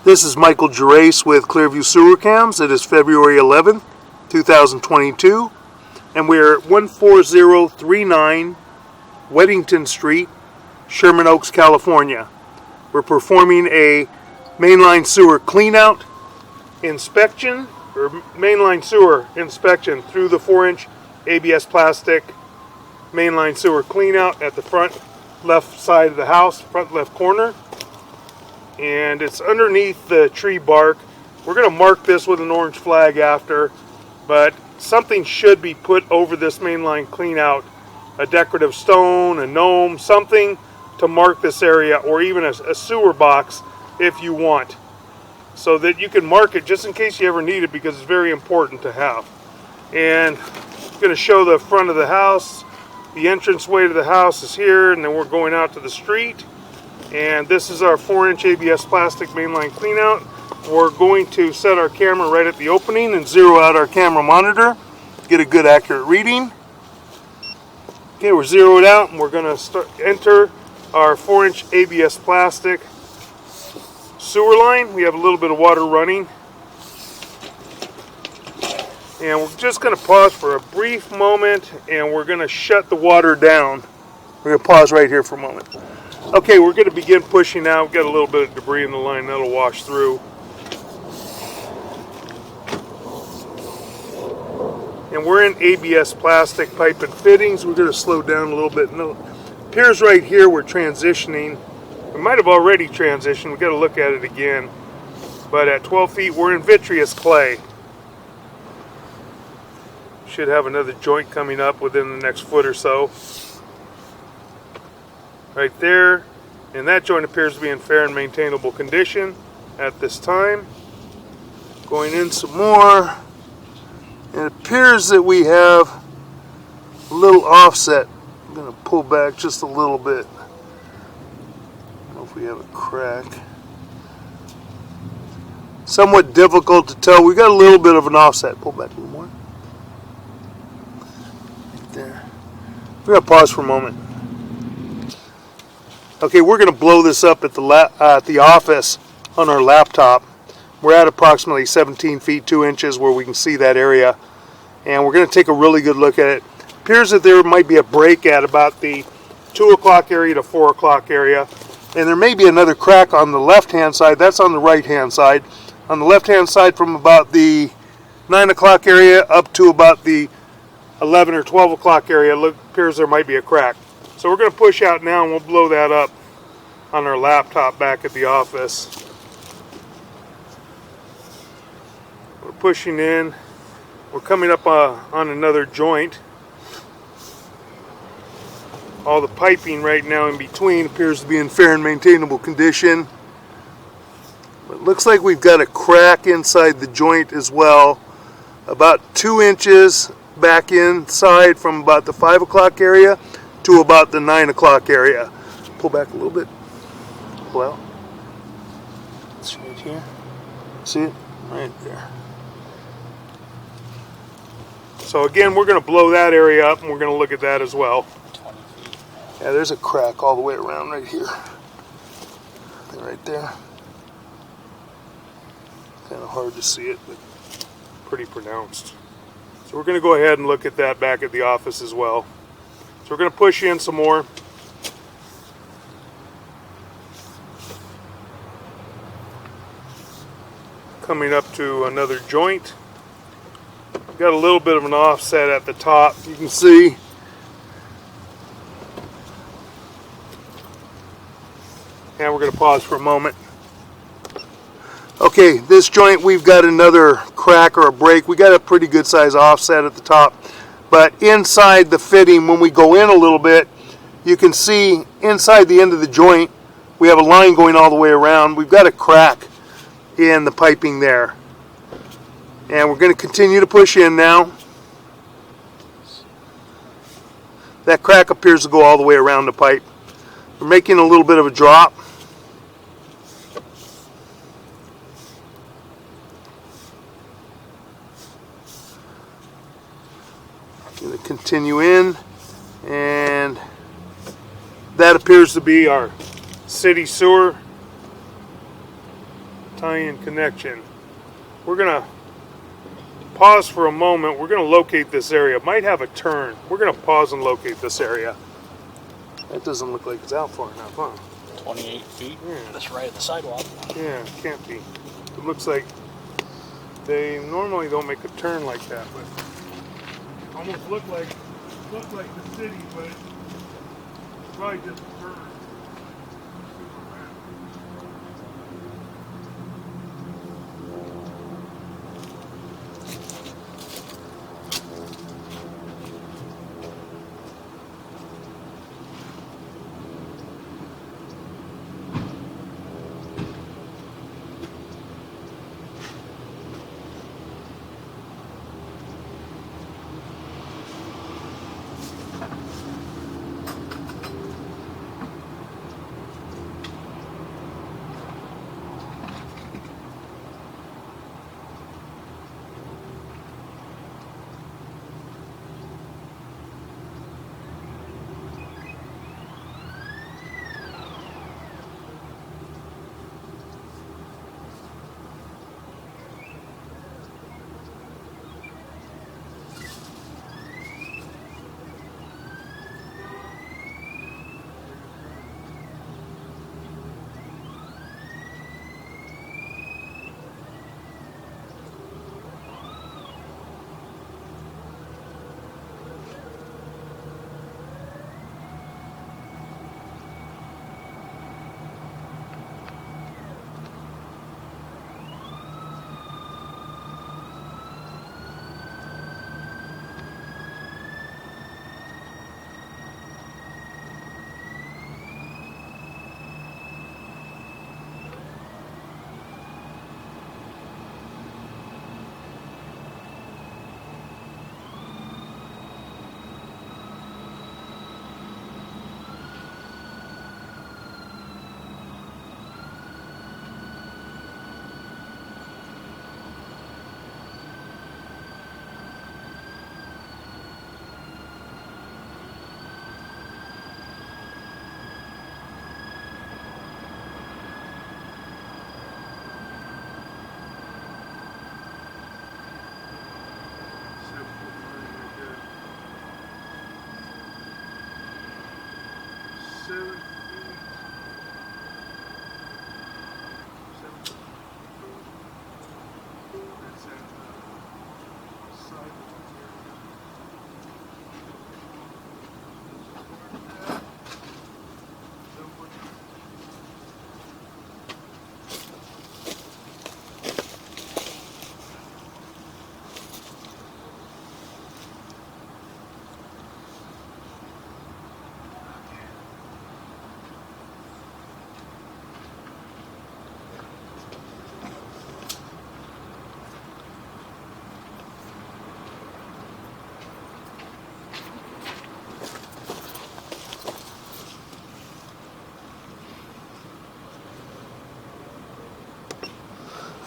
This is Michael Gerace with Clearview Sewer Cams. It is February 11th, 2022, and we're at 14039 Weddington Street, Sherman Oaks, California. We're performing a mainline sewer cleanout inspection, or mainline sewer inspection through the 4-inch ABS plastic mainline sewer cleanout at the front left side of the house, front left corner. And it's underneath the tree bark. We're going to mark this with an orange flag after, but something should be put over this mainline cleanout, a decorative stone, a gnome, something to mark this area, or even a sewer box if you want, so that you can mark it just in case you ever need it, because it's very important to have. And I'm going to show the front of the house. The entranceway to the house is here, and then we're going out to the street. And this is our 4-inch ABS plastic mainline cleanout. We're going to set our camera right at the opening and zero out our camera monitor, get a good accurate reading. Okay, we're zeroed out, and we're going to enter our 4-inch ABS plastic sewer line. We have a little bit of water running. And we're just going to pause for a brief moment, and we're going to shut the water down. We're going to pause right here for a moment. Okay, we're going to begin pushing out. We've got a little bit of debris in the line that'll wash through. And we're in ABS plastic pipe and fittings. We're going to slow down a little bit. It appears right here we're transitioning. We might have already transitioned. We've got to look at it again. But at 12 feet, we're in vitreous clay. Should have another joint coming up within the next foot or so. Right there, and that joint appears to be in fair and maintainable condition at this time. Going in some more, it appears that we have a little offset. I'm going to pull back just a little bit. I don't know if we have a crack. Somewhat difficult to tell. We got a little bit of an offset. Pull back a little more. Right there. We're going to pause for a moment. Okay, we're going to blow this up at the office on our laptop. We're at approximately 17 feet 2 inches where we can see that area, and we're going to take a really good look at it. Appears that there might be a break at about the 2 o'clock area to 4 o'clock area, and there may be another crack on the left hand side. That's on the right hand side. On the left hand side, from about the 9 o'clock area up to about the 11 or 12 o'clock area, appears there might be a crack. So we're going to push out now, and we'll blow that up on our laptop back at the office. We're pushing in. We're coming up on another joint. All the piping right now in between appears to be in fair and maintainable condition. It looks like we've got a crack inside the joint as well, about 2 inches back inside from about the 5 o'clock area to about the 9 o'clock area. Pull back a little bit. Pull out. It's right here. See it? Right there. So again, we're going to blow that area up, and we're going to look at that as well. 20 feet. Yeah, there's a crack all the way around right here. Right there. Kind of hard to see it, but pretty pronounced. So we're going to go ahead and look at that back at the office as well. So we're going to push in some more. Coming up to another joint. Got a little bit of an offset at the top, you can see. And we're going to pause for a moment. Okay, this joint, we've got another crack or a break. We got a pretty good size offset at the top. But inside the fitting, when we go in a little bit, you can see inside the end of the joint, we have a line going all the way around. We've got a crack in the piping there. And we're going to continue to push in now. That crack appears to go all the way around the pipe. We're making a little bit of a drop. Going to continue in, and that appears to be our city sewer tie-in connection. We're gonna pause for a moment. We're gonna locate this area. It might have a turn. We're gonna pause and locate this area. That doesn't look like it's out far enough, huh? 28 feet. Yeah. That's right at the sidewalk. Yeah, can't be. It looks like they normally don't make a turn like that, but almost look like the city, but it's probably just a turn.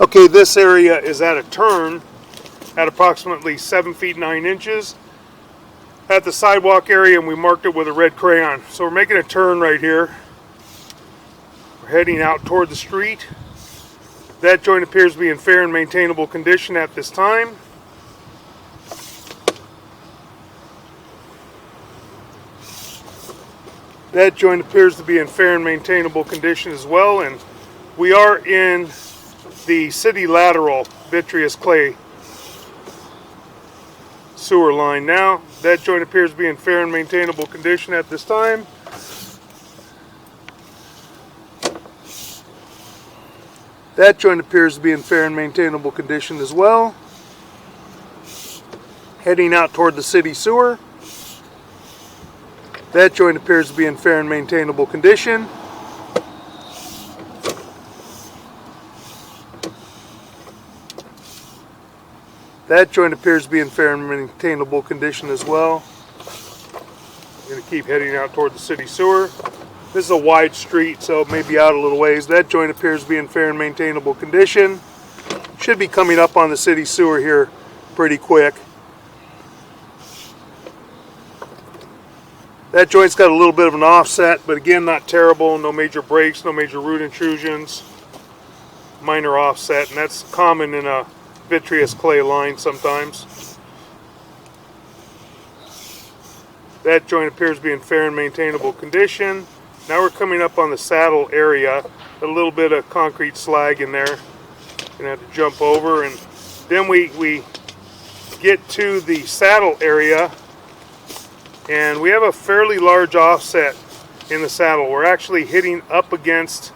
Okay, this area is at a turn at approximately 7 feet 9 inches at the sidewalk area, and we marked it with a red crayon. So we're making a turn right here. We're heading out toward the street. That joint appears to be in fair and maintainable condition at this time. That joint appears to be in fair and maintainable condition as well, and we are in the city lateral vitreous clay sewer line now. That joint appears to be in fair and maintainable condition at this time. That joint appears to be in fair and maintainable condition as well. Heading out toward the city sewer. That joint appears to be in fair and maintainable condition. That joint appears to be in fair and maintainable condition as well. I'm going to keep heading out toward the city sewer. This is a wide street, so it may be out a little ways. That joint appears to be in fair and maintainable condition. Should be coming up on the city sewer here pretty quick. That joint's got a little bit of an offset, but again, not terrible. No major breaks, no major root intrusions. minor offset, and that's common in a vitreous clay line sometimes. That joint appears to be in fair and maintainable condition. Now we're coming up on the saddle area. A little bit of concrete slag in there. Gonna have to jump over, and then we get to the saddle area, and we have a fairly large offset in the saddle. We're actually hitting up against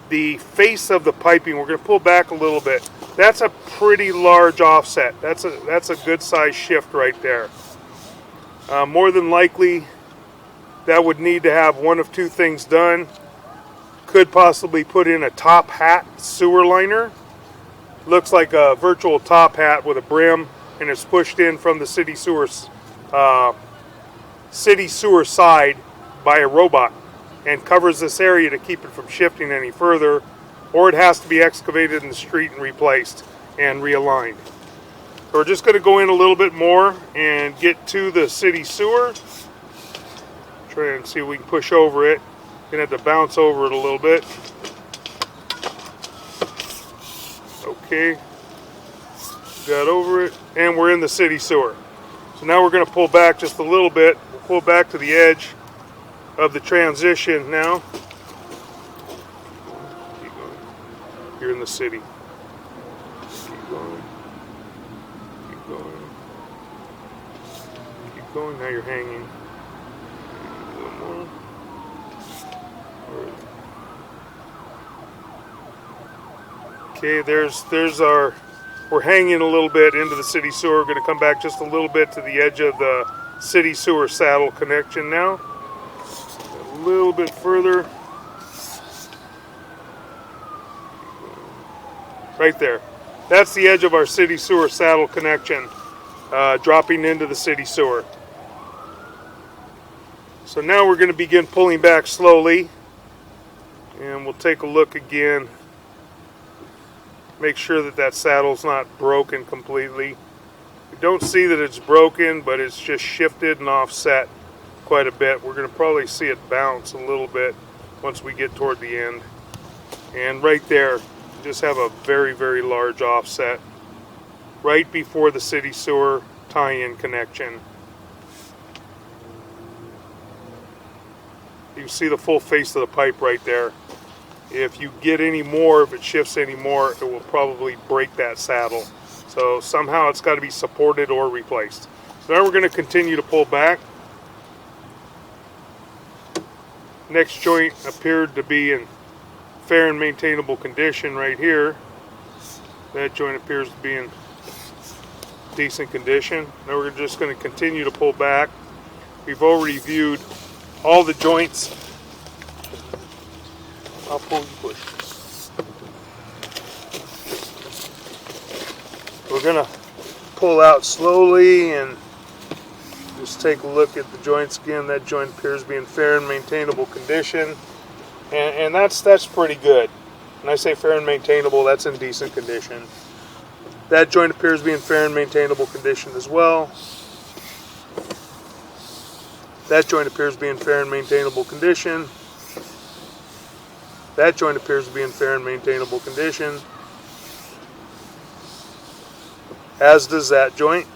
the face of the piping. We're going to pull back a little bit. That's a pretty large offset. That's a good size shift right there. More than likely, that would need to have one of two things done. Could possibly put in a top hat sewer liner. Looks like a virtual top hat with a brim, and it's pushed in from the city sewer side by a robot, and covers this area to keep it from shifting any further, or it has to be excavated in the street and replaced and realigned. So we're just going to go in a little bit more and get to the city sewer. Try and see if we can push over it. Gonna have to bounce over it a little bit. Okay, got over it, and we're in the city sewer. So now we're going to pull back just a little bit. We'll pull back to the edge of the transition now. Keep going. You're in the city. Keep going. Keep going. Keep going. Now you're hanging. A little more. Okay, there's our, we're hanging a little bit into the city sewer. We're going to come back just a little bit to the edge of the city sewer saddle connection now. A little bit further. Right there. That's the edge of our city sewer saddle connection, dropping into the city sewer. So now we're going to begin pulling back slowly, and we'll take a look again. Make sure that that saddle's not broken completely. We don't see that it's broken, but it's just shifted and offset quite a bit. We're going to probably see it bounce a little bit once we get toward the end. And right there, just have a very, very large offset right before the city sewer tie-in connection. You can see the full face of the pipe right there. If you get any more, if it shifts any more, it will probably break that saddle. So somehow it's got to be supported or replaced. So now we're going to continue to pull back. Next joint appeared to be in fair and maintainable condition right here. That joint appears to be in decent condition. Now we're just going to continue to pull back. We've already viewed all the joints. I'll pull, you push. We're going to pull out slowly and just take a look at the joints again. That joint appears to be in fair and maintainable condition. And that's pretty good. When I say fair and maintainable, that's in decent condition. That joint appears to be in fair and maintainable condition as well. That joint appears to be in fair and maintainable condition. That joint appears to be in fair and maintainable condition, as does that joint.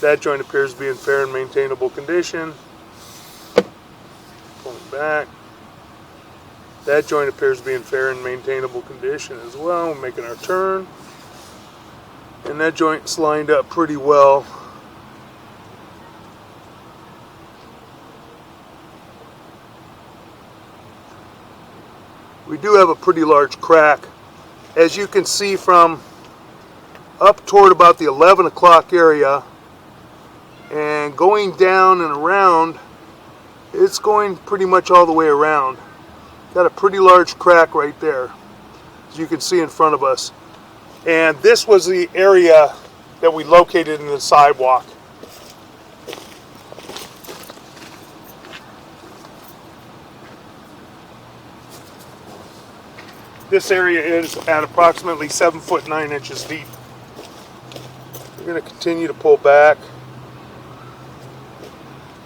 That joint appears to be in fair and maintainable condition. Pulling back. That joint appears to be in fair and maintainable condition as well. We're making our turn. And that joint's lined up pretty well. We do have a pretty large crack, as you can see from up toward about the 11 o'clock area, and going down and around. It's going pretty much all the way around. Got a pretty large crack right there, as you can see in front of us. And this was the area that we located in the sidewalk. This area is at approximately 7 foot 9 inches deep. We're going to continue to pull back.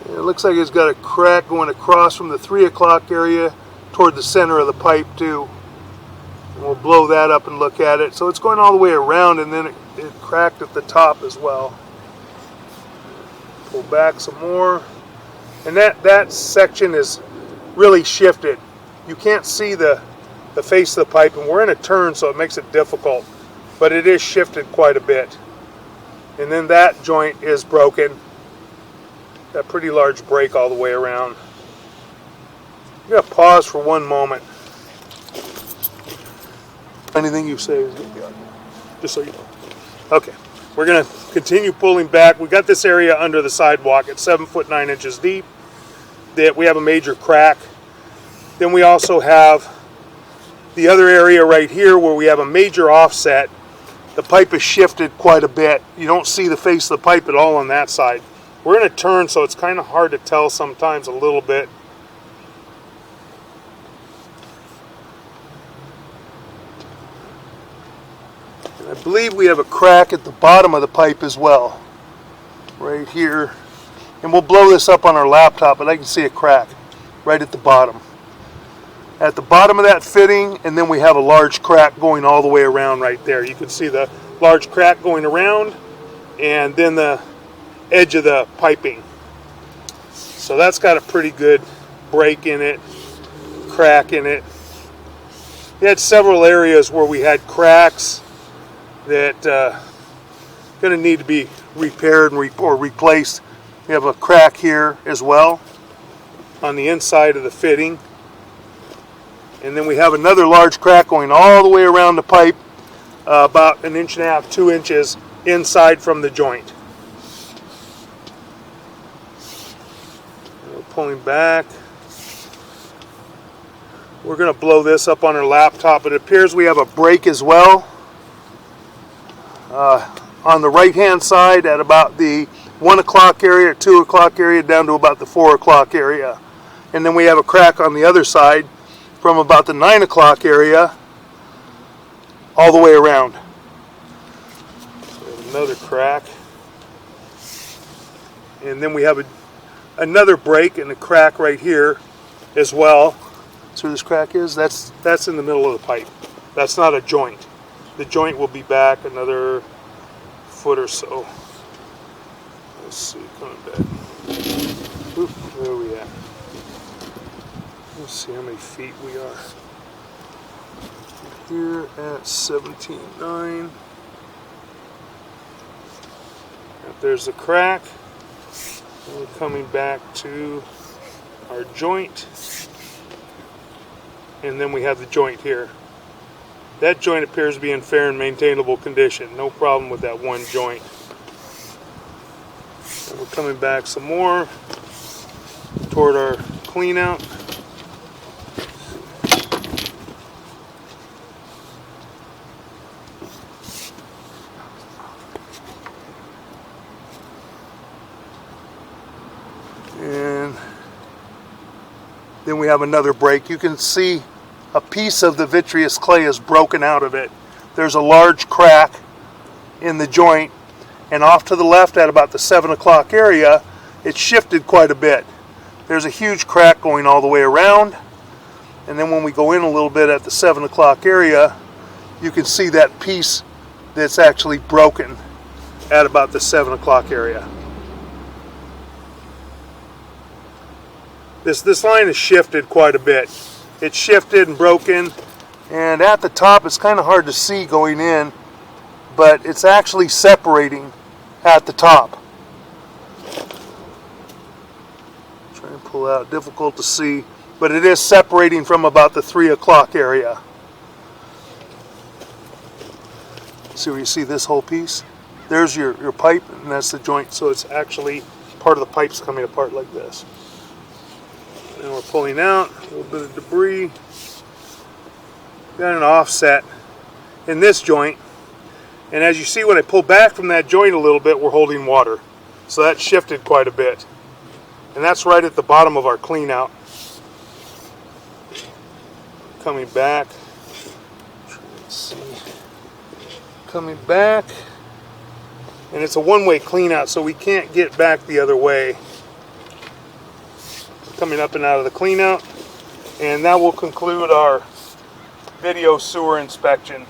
And looks like it's got a crack going across from the 3 o'clock area toward the center of the pipe too. And we'll blow that up and look at it. So it's going all the way around, and then it cracked at the top as well. Pull back some more. And that section is really shifted. You can't see the face of the pipe, and we're in a turn, so it makes it difficult. But it is shifted quite a bit. And then that joint is broken. Got a pretty large break all the way around. I'm going to pause for one moment. Anything you say is going to be on there, just so you know. Okay, we're going to continue pulling back. We got this area under the sidewalk at 7 foot 9 inches deep. That we have a major crack. Then we also have the other area right here where we have a major offset. The pipe is shifted quite a bit. You don't see the face of the pipe at all on that side. We're in a turn, so it's kind of hard to tell sometimes a little bit. And I believe we have a crack at the bottom of the pipe as well. Right here. And we'll blow this up on our laptop, but I can see a crack right at the bottom. At the bottom of that fitting, and then we have a large crack going all the way around right there. You can see the large crack going around, and then the edge of the piping. So that's got a pretty good break in it, crack in it. We had several areas where we had cracks that going to need to be repaired or replaced. We have a crack here as well on the inside of the fitting. And then we have another large crack going all the way around the pipe, about 1.5 inches, 2 inches inside from the joint. We're pulling back. We're going to blow this up on our laptop. It appears we have a break as well on the right hand side at about the 1 o'clock area, 2 o'clock area, down to about the 4 o'clock area. And then we have a crack on the other side from about the 9 o'clock area all the way around. So we have another crack. And then we have another break and a crack right here as well. That's where this crack is. That's in the middle of the pipe. That's not a joint. The joint will be back another foot or so. Let's see, coming back. Oop, where are we at? Let's see how many feet we are. Here at 17.9. There's the crack. And we're coming back to our joint. And then we have the joint here. That joint appears to be in fair and maintainable condition. No problem with that one joint. And we're coming back some more toward our clean out. And then we have another break. You can see a piece of the vitreous clay is broken out of it. There's a large crack in the joint, and off to the left at about the 7 o'clock area, it shifted quite a bit. There's a huge crack going all the way around, and then when we go in a little bit at the 7 o'clock area, you can see that piece that's actually broken at about the 7 o'clock area. This line is shifted quite a bit. It's shifted and broken, and at the top it's kind of hard to see going in, but it's actually separating at the top. Try and pull out, difficult to see, but it is separating from about the 3 o'clock area. See where you see this whole piece? There's your pipe, and that's the joint, so it's actually part of the pipe's coming apart like this. And we're pulling out a little bit of debris. Got an offset in this joint, and as you see, when I pull back from that joint a little bit, we're holding water, so that shifted quite a bit, and that's right at the bottom of our clean out. Coming back, let's see, coming back, and it's a one-way clean out, so we can't get back the other way. coming up and out of the cleanout. And that will conclude our video sewer inspection.